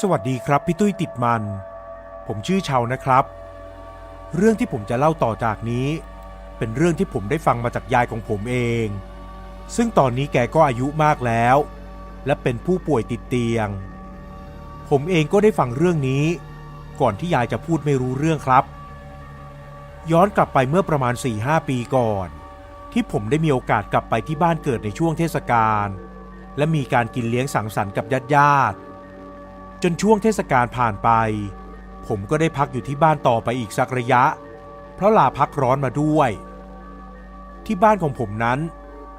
สวัสดีครับพี่ตุ้ยติดมันผมชื่อเชานะครับเรื่องที่ผมจะเล่าต่อจากนี้เป็นเรื่องที่ผมได้ฟังมาจากยายของผมเองซึ่งตอนนี้แกก็อายุมากแล้วและเป็นผู้ป่วยติดเตียงผมเองก็ได้ฟังเรื่องนี้ก่อนที่ยายจะพูดไม่รู้เรื่องครับย้อนกลับไปเมื่อประมาณ 4-5 ปีก่อนที่ผมได้มีโอกาสกลับไปที่บ้านเกิดในช่วงเทศกาลและมีการกินเลี้ยงสังสรรค์กับญาติจนช่วงเทศกาลผ่านไปผมก็ได้พักอยู่ที่บ้านต่อไปอีกสักระยะเพราะลาพักร้อนมาด้วยที่บ้านของผมนั้น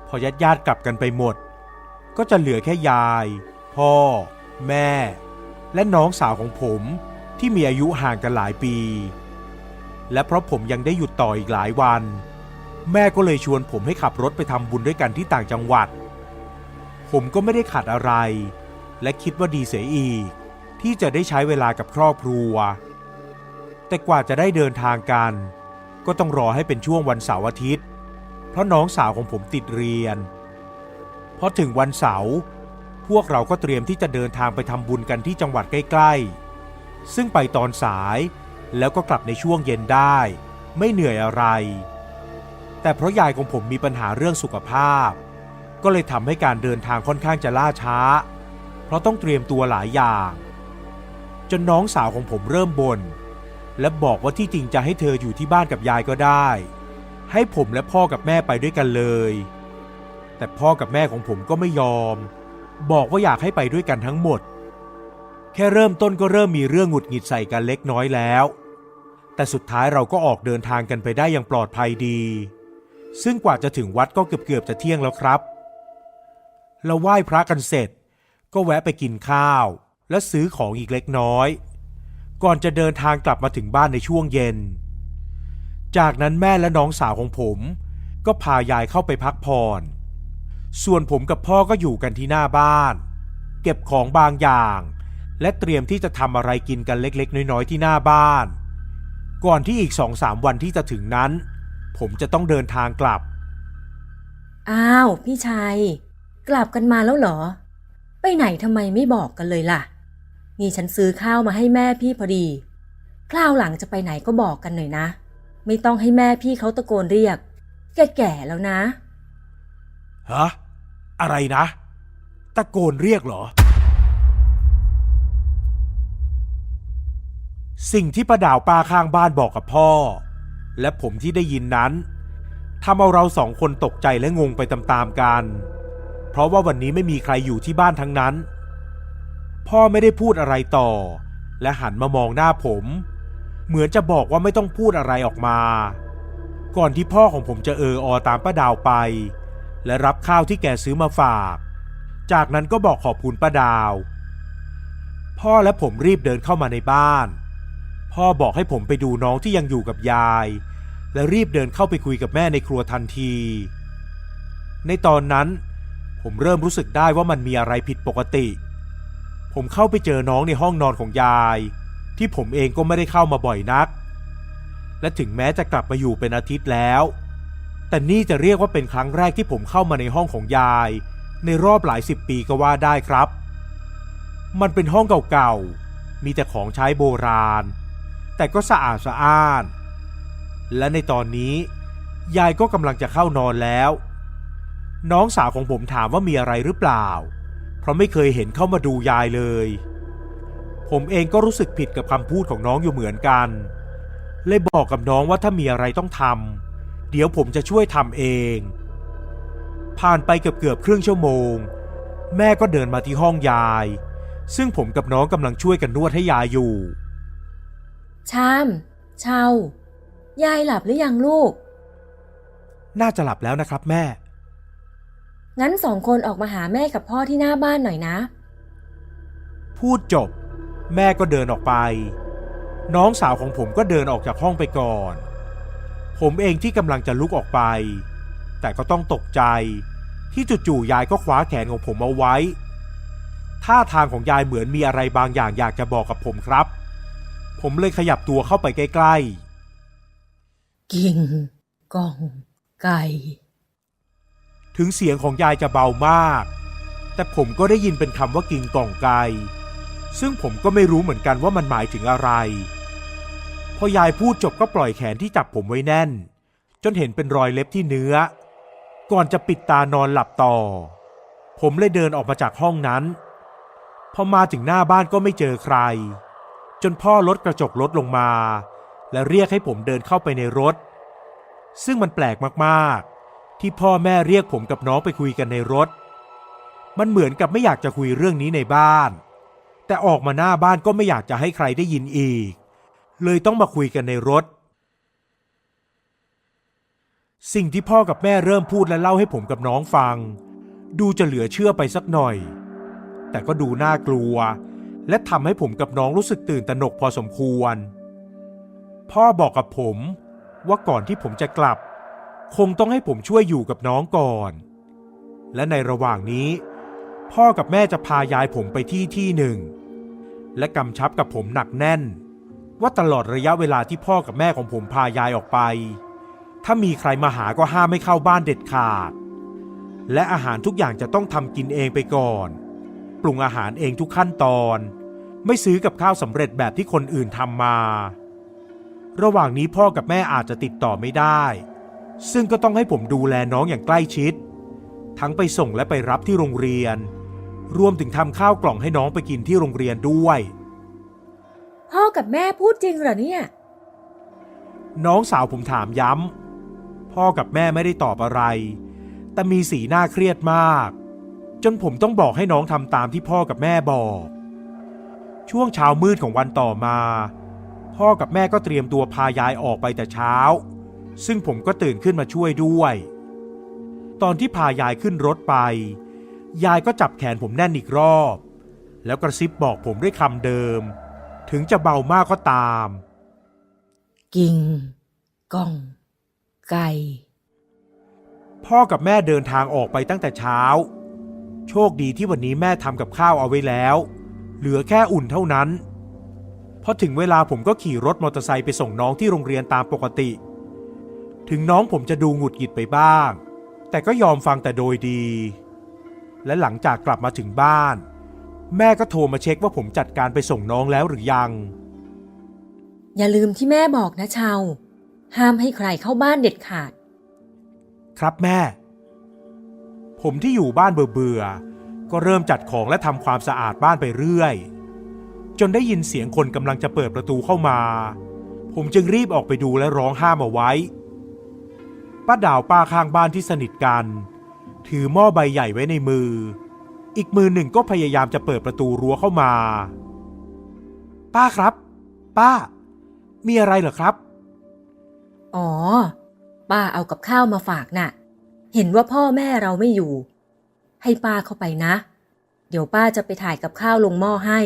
พอญาติกลับกันไปหมดก็จะเหลือแค่ยายพ่อแม่และน้องสาวของผมที่มีอายุห่างกันหลายปีและเพราะผมยังได้หยุดต่ออีกหลายวันแม่ก็เลยชวนผมให้ขับรถไปทำบุญด้วยกันที่ต่างจังหวัดผมก็ไม่ได้ขัดอะไรและคิดว่าดีเสียอีกที่จะได้ใช้เวลากับครอบครัวแต่กว่าจะได้เดินทางกันก็ต้องรอให้เป็นช่วงวันเสาร์อาทิตย์เพราะน้องสาวของผมติดเรียนพอถึงวันเสาร์พวกเราก็เตรียมที่จะเดินทางไปทำบุญกันที่จังหวัดใกล้ๆซึ่งไปตอนสายแล้วก็กลับในช่วงเย็นได้ไม่เหนื่อยอะไรแต่เพราะยายของผมมีปัญหาเรื่องสุขภาพก็เลยทำให้การเดินทางค่อนข้างจะล่าช้าเพราะต้องเตรียมตัวหลายอย่างจนน้องสาวของผมเริ่มบ่นและบอกว่าที่จริงจะให้เธออยู่ที่บ้านกับยายก็ได้ให้ผมและพ่อกับแม่ไปด้วยกันเลยแต่พ่อกับแม่ของผมก็ไม่ยอมบอกว่าอยากให้ไปด้วยกันทั้งหมดแค่เริ่มต้นก็เริ่มมีเรื่องหงุดหงิดใส่กันเล็กน้อยแล้วแต่สุดท้ายเราก็ออกเดินทางกันไปได้อย่างปลอดภัยดีซึ่งกว่าจะถึงวัดก็เกือบจะเที่ยงแล้วครับเราไหว้พระกันเสร็จก็แวะไปกินข้าวและซื้อของอีกเล็กน้อยก่อนจะเดินทางกลับมาถึงบ้านในช่วงเย็นจากนั้นแม่และน้องสาวของผมก็พายายเข้าไปพักผ่อนส่วนผมกับพ่อก็อยู่กันที่หน้าบ้านเก็บของบางอย่างและเตรียมที่จะทำอะไรกินกันเล็กๆน้อยๆที่หน้าบ้านก่อนที่อีก 2-3 วันที่จะถึงนั้นผมจะต้องเดินทางกลับอ้าวพี่ชัยกลับกันมาแล้วเหรอไปไหนทำไมไม่บอกกันเลยล่ะนี่ฉันซื้อข้าวมาให้แม่พี่พอดีคราวหลังจะไปไหนก็บอกกันหน่อยนะไม่ต้องให้แม่พี่เขาตะโกนเรียกแก่ๆแล้วนะฮะอะไรนะตะโกนเรียกเหรอสิ่งที่ป้าดาวป้าข้างบ้านบอกกับพ่อและผมที่ได้ยินนั้นทำเอาเราสองคนตกใจและงงไปตามๆกันเพราะว่าวันนี้ไม่มีใครอยู่ที่บ้านทั้งนั้นพ่อไม่ได้พูดอะไรต่อและหันมามองหน้าผมเหมือนจะบอกว่าไม่ต้องพูดอะไรออกมาก่อนที่พ่อของผมจะอตามป้าดาวไปและรับข้าวที่แกซื้อมาฝากจากนั้นก็บอกขอบคุณป้าดาวพ่อและผมรีบเดินเข้ามาในบ้านพ่อบอกให้ผมไปดูน้องที่ยังอยู่กับยายและรีบเดินเข้าไปคุยกับแม่ในครัวทันทีในตอนนั้นผมเริ่มรู้สึกได้ว่ามันมีอะไรผิดปกติผมเข้าไปเจอน้องในห้องนอนของยายที่ผมเองก็ไม่ได้เข้ามาบ่อยนักและถึงแม้จะกลับมาอยู่เป็นอาทิตย์แล้วแต่นี่จะเรียกว่าเป็นครั้งแรกที่ผมเข้ามาในห้องของยายในรอบหลาย10 ปีก็ว่าได้ครับมันเป็นห้องเก่าๆมีแต่ของใช้โบราณแต่ก็สะอาดสะอ้านและในตอนนี้ยายก็กำลังจะเข้านอนแล้วน้องสาวของผมถามว่ามีอะไรหรือเปล่าเพราะไม่เคยเห็นเข้ามาดูยายเลยผมเองก็รู้สึกผิดกับคำพูดของน้องอยู่เหมือนกันเลยบอกกับน้องว่าถ้ามีอะไรต้องทำเดี๋ยวผมจะช่วยทำเองผ่านไปเกือบครึ่งชั่วโมงแม่ก็เดินมาที่ห้องยายซึ่งผมกับน้องกำลังช่วยกันนวดให้ยายอยู่ชามเชายายหลับหรือยังลูกน่าจะหลับแล้วนะครับแม่งั้น2 คนออกมาหาแม่กับพ่อที่หน้าบ้านหน่อยนะพูดจบแม่ก็เดินออกไปน้องสาวของผมก็เดินออกจากห้องไปก่อนผมเองที่กำลังจะลุกออกไปแต่ก็ต้องตกใจที่จู่ๆยายก็คว้าแขนของผมเอาไว้ท่าทางของยายเหมือนมีอะไรบางอย่างอยากจะบอกกับผมครับผมเลยขยับตัวเข้าไปใกล้ๆกิ่งก่องไก่ถึงเสียงของยายจะเบามากแต่ผมก็ได้ยินเป็นคำว่ากิ่งก่องไก่ ซึ่งผมก็ไม่รู้เหมือนกันว่ามันหมายถึงอะไรพอยายพูดจบก็ปล่อยแขนที่จับผมไว้แน่นจนเห็นเป็นรอยเล็บที่เนื้อก่อนจะปิดตานอนหลับต่อผมเลยเดินออกมาจากห้องนั้นพอมาถึงหน้าบ้านก็ไม่เจอใครจนพ่อลดกระจกรถลงมาและเรียกให้ผมเดินเข้าไปในรถซึ่งมันแปลกมากๆที่พ่อแม่เรียกผมกับน้องไปคุยกันในรถมันเหมือนกับไม่อยากจะคุยเรื่องนี้ในบ้านแต่ออกมาหน้าบ้านก็ไม่อยากจะให้ใครได้ยินอีกเลยต้องมาคุยกันในรถสิ่งที่พ่อกับแม่เริ่มพูดและเล่าให้ผมกับน้องฟังดูจะเหลือเชื่อไปสักหน่อยแต่ก็ดูน่ากลัวและทำให้ผมกับน้องรู้สึกตื่นตระหนกพอสมควรพ่อบอกกับผมว่าก่อนที่ผมจะกลับคงต้องให้ผมช่วยอยู่กับน้องก่อนและในระหว่างนี้พ่อกับแม่จะพายายผมไปที่หนึ่งและกำชับกับผมหนักแน่นว่าตลอดระยะเวลาที่พ่อกับแม่ของผมพายายออกไปถ้ามีใครมาหาก็ห้ามไม่เข้าบ้านเด็ดขาดและอาหารทุกอย่างจะต้องทำกินเองไปก่อนปรุงอาหารเองทุกขั้นตอนไม่ซื้อกับข้าวสำเร็จแบบที่คนอื่นทำมาระหว่างนี้พ่อกับแม่อาจจะติดต่อไม่ได้ซึ่งก็ต้องให้ผมดูแลน้องอย่างใกล้ชิดทั้งไปส่งและไปรับที่โรงเรียนรวมถึงทำข้าวกล่องให้น้องไปกินที่โรงเรียนด้วยพ่อกับแม่พูดจริงเหรอเนี่ยน้องสาวผมถามย้ำพ่อกับแม่ไม่ได้ตอบอะไรแต่มีสีหน้าเครียดมากจนผมต้องบอกให้น้องทำตามที่พ่อกับแม่บอกช่วงเช้ามืดของวันต่อมาพ่อกับแม่ก็เตรียมตัวพายายออกไปแต่เช้าซึ่งผมก็ตื่นขึ้นมาช่วยด้วยตอนที่พายายขึ้นรถไปยายก็จับแขนผมแน่นอีกรอบแล้วกระซิบบอกผมด้วยคำเดิมถึงจะเบามากก็ตามกิ่งก้องไก่พ่อกับแม่เดินทางออกไปตั้งแต่เช้าโชคดีที่วันนี้แม่ทำกับข้าวเอาไว้แล้วเหลือแค่อุ่นเท่านั้นพอถึงเวลาผมก็ขี่รถมอเตอร์ไซค์ไปส่งน้องที่โรงเรียนตามปกติถึงน้องผมจะดูหงุดหงิดไปบ้างแต่ก็ยอมฟังแต่โดยดีและหลังจากกลับมาถึงบ้านแม่ก็โทรมาเช็คว่าผมจัดการไปส่งน้องแล้วหรือยังอย่าลืมที่แม่บอกนะชาวห้ามให้ใครเข้าบ้านเด็ดขาดครับแม่ผมที่อยู่บ้านเบื่อๆก็เริ่มจัดของและทำความสะอาดบ้านไปเรื่อยจนได้ยินเสียงคนกำลังจะเปิดประตูเข้ามาผมจึงรีบออกไปดูและร้องห้ามเอาไว้ป้าดาวป้าข้างบ้านที่สนิทกันถือหม้อใบใหญ่ไว้ในมืออีกมือหนึ่งก็พยายามจะเปิดประตูรั้วเข้ามาป้าครับป้ามีอะไรเหรอครับอ๋อป้าเอากับข้าวมาฝากน่ะเห็นว่าพ่อแม่เราไม่อยู่ให้ป้าเข้าไปนะเดี๋ยวป้าจะไปถ่ายกับข้าวลงหม้อให้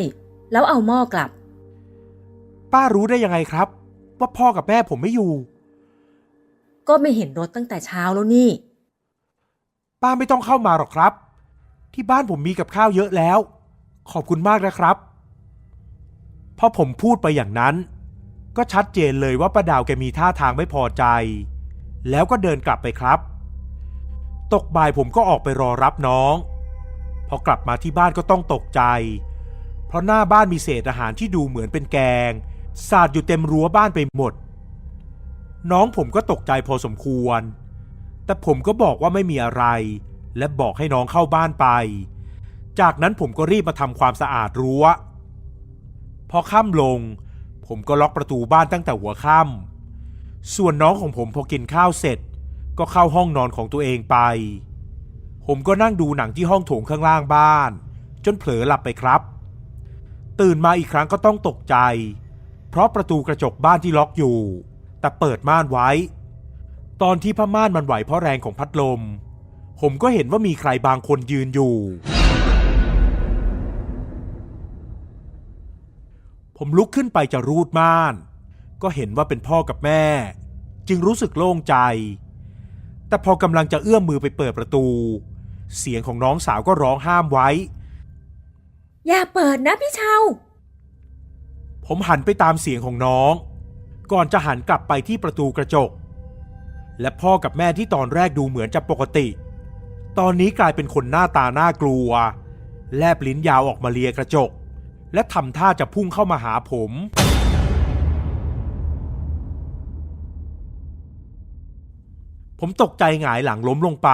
แล้วเอาหม้อกลับป้ารู้ได้ยังไงครับว่าพ่อกับแม่ผมไม่อยู่ก็ไม่เห็นรถตั้งแต่เช้าแล้วนี่ป้าไม่ต้องเข้ามาหรอกครับที่บ้านผมมีกับข้าวเยอะแล้วขอบคุณมากนะครับพอผมพูดไปอย่างนั้นก็ชัดเจนเลยว่าป้าดาวแกมีท่าทางไม่พอใจแล้วก็เดินกลับไปครับตกบ่ายผมก็ออกไปรอรับน้องพอกลับมาที่บ้านก็ต้องตกใจเพราะหน้าบ้านมีเศษอาหารที่ดูเหมือนเป็นแกงสาดอยู่เต็มรั้วบ้านไปหมดน้องผมก็ตกใจพอสมควรแต่ผมก็บอกว่าไม่มีอะไรและบอกให้น้องเข้าบ้านไปจากนั้นผมก็รีบมาทำความสะอาดรั้วพอค่ำลงผมก็ล็อกประตูบ้านตั้งแต่หัวค่ำส่วนน้องของผมพอกินข้าวเสร็จก็เข้าห้องนอนของตัวเองไปผมก็นั่งดูหนังที่ห้องโถงข้างล่างบ้านจนเผลอหลับไปครับตื่นมาอีกครั้งก็ต้องตกใจเพราะประตูกระจกบ้านที่ล็อกอยู่แต่เปิดม่านไว้ตอนที่ผ้าม่านมันไหวเพราะแรงของพัดลมผมก็เห็นว่ามีใครบางคนยืนอยู่ผมลุกขึ้นไปจะรูดม่านก็เห็นว่าเป็นพ่อกับแม่จึงรู้สึกโล่งใจแต่พอกำลังจะเอื้อมมือไปเปิดประตูเสียงของน้องสาวก็ร้องห้ามไว้อย่าเปิดนะพี่เชาผมหันไปตามเสียงของน้องก่อนจะหันกลับไปที่ประตูกระจกและพ่อกับแม่ที่ตอนแรกดูเหมือนจะปกติตอนนี้กลายเป็นคนหน้าตาน่ากลัวแลบลิ้นยาวออกมาเลียกระจก และทำท่าจะพุ่งเข้ามาหาผมตกใจหงายหลังล้มลงไป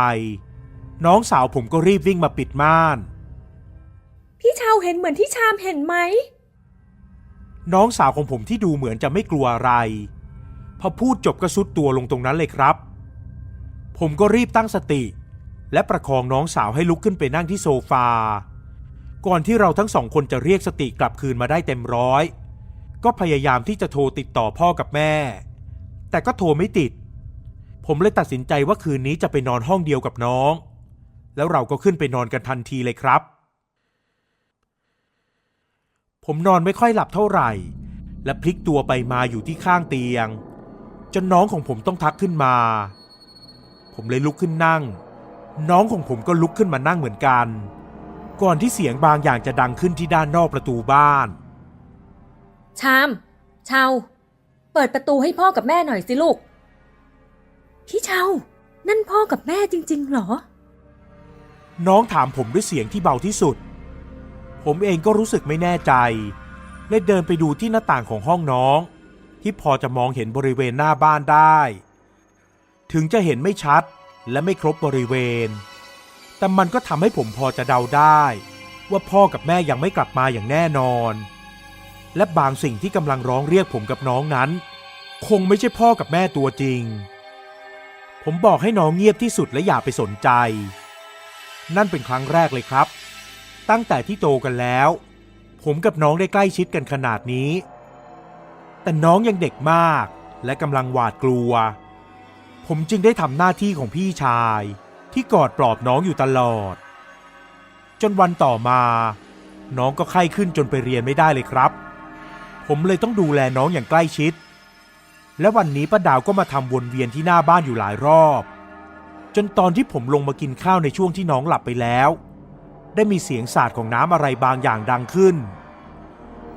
น้องสาวผมก็รีบวิ่งมาปิดม่านพี่ชาวเห็นเหมือนที่ชามเห็นไหมน้องสาวของผมที่ดูเหมือนจะไม่กลัวอะไรพอพูดจบก็ซุดตัวลงตรงนั้นเลยครับผมก็รีบตั้งสติและประคองน้องสาวให้ลุกขึ้นไปนั่งที่โซฟาก่อนที่เราทั้งสองคนจะเรียกสติกลับคืนมาได้เต็มร้อยก็พยายามที่จะโทรติดต่อพ่อกับแม่แต่ก็โทรไม่ติดผมเลยตัดสินใจว่าคืนนี้จะไปนอนห้องเดียวกับน้องแล้วเราก็ขึ้นไปนอนกันทันทีเลยครับผมนอนไม่ค่อยหลับเท่าไหร่และพลิกตัวไปมาอยู่ที่ข้างเตียงจนน้องของผมต้องทักขึ้นมาผมเลยลุกขึ้นนั่งน้องของผมก็ลุกขึ้นมานั่งเหมือนกันก่อนที่เสียงบางอย่างจะดังขึ้นที่ด้านนอกประตูบ้านชามเชาเปิดประตูให้พ่อกับแม่หน่อยสิลูกพี่เชานั่นพ่อกับแม่จริงๆเหรอน้องถามผมด้วยเสียงที่เบาที่สุดผมเองก็รู้สึกไม่แน่ใจเลยเดินไปดูที่หน้าต่างของห้องน้องที่พอจะมองเห็นบริเวณหน้าบ้านได้ถึงจะเห็นไม่ชัดและไม่ครบบริเวณแต่มันก็ทำให้ผมพอจะเดาได้ว่าพ่อกับแม่ยังไม่กลับมาอย่างแน่นอนและบางสิ่งที่กำลังร้องเรียกผมกับน้องนั้นคงไม่ใช่พ่อกับแม่ตัวจริงผมบอกให้น้องเงียบที่สุดและอย่าไปสนใจนั่นเป็นครั้งแรกเลยครับตั้งแต่ที่โตกันแล้วผมกับน้องได้ใกล้ชิดกันขนาดนี้แต่น้องยังเด็กมากและกำลังหวาดกลัวผมจึงได้ทำหน้าที่ของพี่ชายที่กอดปลอบน้องอยู่ตลอดจนวันต่อมาน้องก็ไข้ขึ้นจนไปเรียนไม่ได้เลยครับผมเลยต้องดูแลน้องอย่างใกล้ชิดและวันนี้ป้าดาวก็มาทำวนเวียนที่หน้าบ้านอยู่หลายรอบจนตอนที่ผมลงมากินข้าวในช่วงที่น้องหลับไปแล้วได้มีเสียงสาดของน้ำอะไรบางอย่างดังขึ้น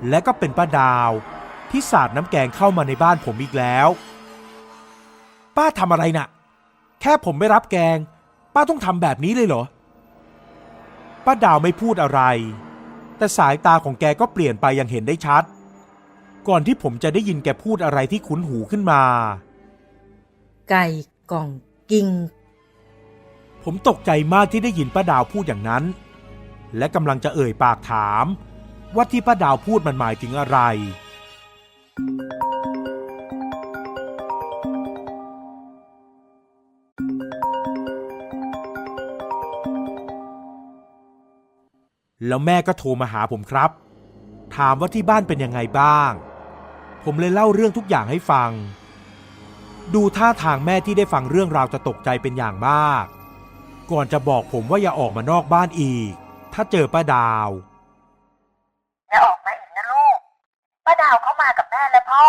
และก็เป็นป้าดาวที่สาดน้ำแกงเข้ามาในบ้านผมอีกแล้วป้าทำอะไรน่ะแค่ผมไม่รับแกงป้าต้องทำแบบนี้เลยเหรอป้าดาวไม่พูดอะไรแต่สายตาของแกก็เปลี่ยนไปอย่างเห็นได้ชัดก่อนที่ผมจะได้ยินแกพูดอะไรที่คุ้นหูขึ้นมาไก่ก่องกิ้งผมตกใจมากที่ได้ยินป้าดาวพูดอย่างนั้นและกำลังจะเอ่ยปากถามว่าที่ป้าดาวพูดมันหมายถึงอะไรแล้วแม่ก็โทรมาหาผมครับถามว่าที่บ้านเป็นยังไงบ้างผมเลยเล่าเรื่องทุกอย่างให้ฟังดูท่าทางแม่ที่ได้ฟังเรื่องราวจะตกใจเป็นอย่างมากก่อนจะบอกผมว่าอย่าออกมานอกบ้านอีกถ้าเจอป้าดาวอย่าออกมาอีกนะลูกป้าดาวเข้ามากับแม่และพ่อ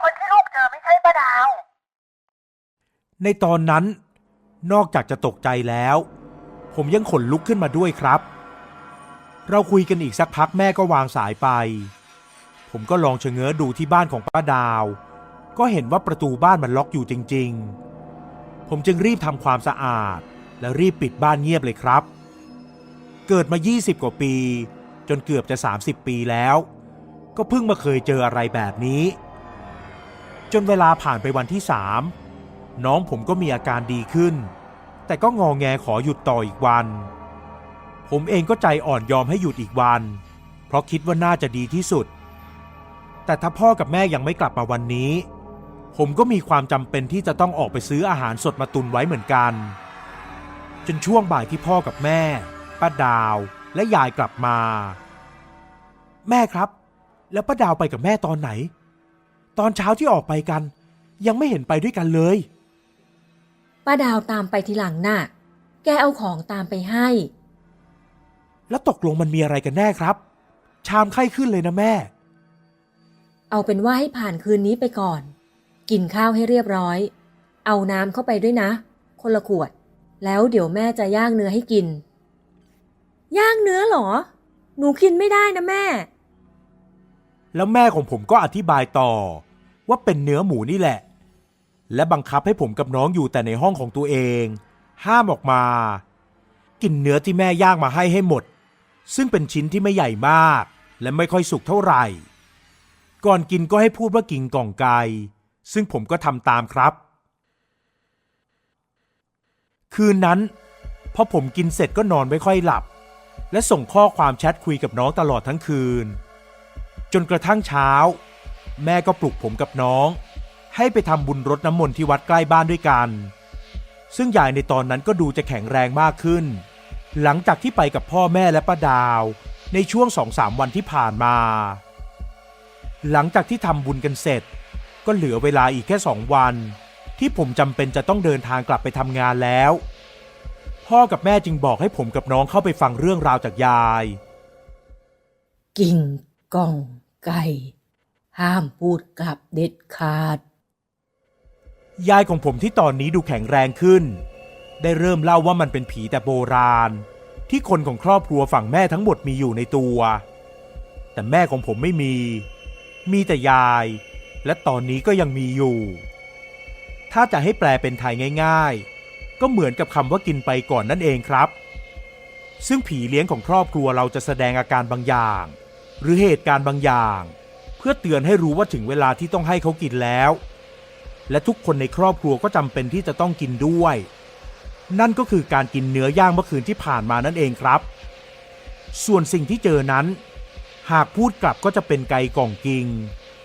คนที่ลูกเจอไม่ใช่ป้าดาวในตอนนั้นนอกจากจะตกใจแล้วผมยังขนลุกขึ้นมาด้วยครับเราคุยกันอีกสักพักแม่ก็วางสายไปผมก็ลองชะเง้อดูที่บ้านของป้าดาวก็เห็นว่าประตูบ้านมันล็อกอยู่จริงๆผมจึงรีบทำความสะอาดและรีบปิดบ้านเงียบเลยครับเกิดมา20กว่าปีจนเกือบจะ30ปีแล้วก็เพิ่งมาเคยเจออะไรแบบนี้จนเวลาผ่านไปวันที่3น้องผมก็มีอาการดีขึ้นแต่ก็งอแงขอหยุดต่ออีกวันผมเองก็ใจอ่อนยอมให้หยุดอีกวันเพราะคิดว่าน่าจะดีที่สุดแต่ถ้าพ่อกับแม่ยังไม่กลับมาวันนี้ผมก็มีความจำเป็นที่จะต้องออกไปซื้ออาหารสดมาตุนไว้เหมือนกันจนช่วงบ่ายที่พ่อกับแม่ป้าดาวและยายกลับมาแม่ครับแล้วป้าดาวไปกับแม่ตอนไหนตอนเช้าที่ออกไปกันยังไม่เห็นไปด้วยกันเลยป้าดาวตามไปทีหลังน่ะแกเอาของตามไปให้แล้วตกลงมันมีอะไรกันแน่ครับชามไข้ขึ้นเลยนะแม่เอาเป็นว่าให้ผ่านคืนนี้ไปก่อนกินข้าวให้เรียบร้อยเอาน้ำเข้าไปด้วยนะคนละขวดแล้วเดี๋ยวแม่จะย่างเนื้อให้กินย่างเนื้อเหรอหนูกินไม่ได้นะแม่แล้วแม่ของผมก็อธิบายต่อว่าเป็นเนื้อหมูนี่แหละและบังคับให้ผมกับน้องอยู่แต่ในห้องของตัวเองห้ามออกมากินเนื้อที่แม่ย่างมาให้หมดซึ่งเป็นชิ้นที่ไม่ใหญ่มาก และไม่ค่อยสุกเท่าไหร่ ก่อนกินก็ให้พูดว่ากินกล่องไก่ซึ่งผมก็ทำตามครับ คืนนั้นพอผมกินเสร็จก็นอนไม่ค่อยหลับและส่งข้อความแชทคุยกับน้องตลอดทั้งคืนจนกระทั่งเช้าแม่ก็ปลุกผมกับน้องให้ไปทำบุญรดน้ำมนต์ที่วัดใกล้บ้านด้วยกันซึ่งยายในตอนนั้นก็ดูจะแข็งแรงมากขึ้นหลังจากที่ไปกับพ่อแม่และป้าดาวในช่วง 2-3 วันที่ผ่านมาหลังจากที่ทำบุญกันเสร็จก็เหลือเวลาอีกแค่2 วันที่ผมจำเป็นจะต้องเดินทางกลับไปทำงานแล้วพ่อกับแม่จึงบอกให้ผมกับน้องเข้าไปฟังเรื่องราวจากยาย กิ่งก้องไก่ ห้ามพูดกลับเด็ดขาด ยายของผมที่ตอนนี้ดูแข็งแรงขึ้นได้เริ่มเล่าว่ามันเป็นผีแต่โบราณที่คนของครอบครัวฝั่งแม่ทั้งหมดมีอยู่ในตัวแต่แม่ของผมไม่มีแต่ยายและตอนนี้ก็ยังมีอยู่ถ้าจะให้แปลเป็นไทยง่ายๆก็เหมือนกับคำว่ากินไปก่อนนั่นเองครับซึ่งผีเลี้ยงของครอบครัวเราจะแสดงอาการบางอย่างหรือเหตุการณ์บางอย่างเพื่อเตือนให้รู้ว่าถึงเวลาที่ต้องให้เขากินแล้วและทุกคนในครอบครัวก็จำเป็นที่จะต้องกินด้วยนั่นก็คือการกินเนื้อย่างเมื่อคืนที่ผ่านมานั่นเองครับส่วนสิ่งที่เจอนั้นหากพูดกลับก็จะเป็นไก่ก่องกิง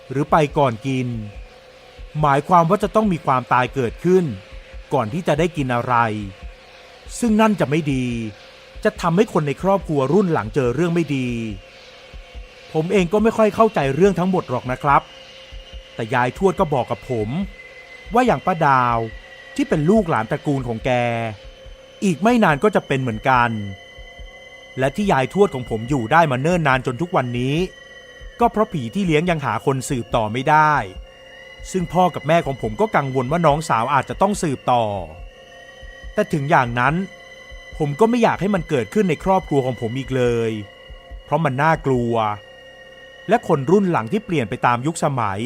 หรือไปก่อนกินหมายความว่าจะต้องมีความตายเกิดขึ้นก่อนที่จะได้กินอะไรซึ่งนั่นจะไม่ดีจะทำให้คนในครอบครัวรุ่นหลังเจอเรื่องไม่ดีผมเองก็ไม่ค่อยเข้าใจเรื่องทั้งหมดหรอกนะครับแต่ยายทวดก็บอกกับผมว่าอย่างป้าดาวที่เป็นลูกหลานตระกูลของแกอีกไม่นานก็จะเป็นเหมือนกันและที่ยายทวดของผมอยู่ได้มาเนิ่นนานจนทุกวันนี้ก็เพราะผีที่เลี้ยงยังหาคนสืบต่อไม่ได้ซึ่งพ่อกับแม่ของผมก็กังวลว่าน้องสาวอาจจะต้องสืบต่อแต่ถึงอย่างนั้นผมก็ไม่อยากให้มันเกิดขึ้นในครอบครัวของผมอีกเลยเพราะมันน่ากลัวและคนรุ่นหลังที่เปลี่ยนไปตามยุคสมัย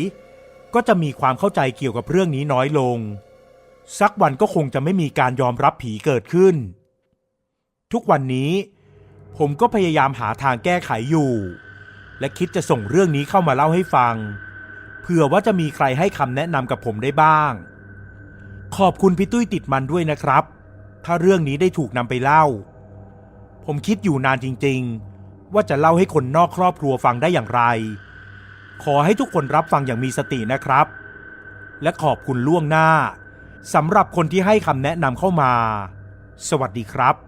ก็จะมีความเข้าใจเกี่ยวกับเรื่องนี้น้อยลงสักวันก็คงจะไม่มีการยอมรับผีเกิดขึ้นทุกวันนี้ผมก็พยายามหาทางแก้ไขอยู่และคิดจะส่งเรื่องนี้เข้ามาเล่าให้ฟังเผื่อว่าจะมีใครให้คำแนะนำกับผมได้บ้างขอบคุณพี่ตุ้ยติดมันด้วยนะครับถ้าเรื่องนี้ได้ถูกนำไปเล่าผมคิดอยู่นานจริงๆว่าจะเล่าให้คนนอกครอบครัวฟังได้อย่างไรขอให้ทุกคนรับฟังอย่างมีสตินะครับและขอบคุณล่วงหน้าสำหรับคนที่ให้คำแนะนำเข้ามาสวัสดีครับ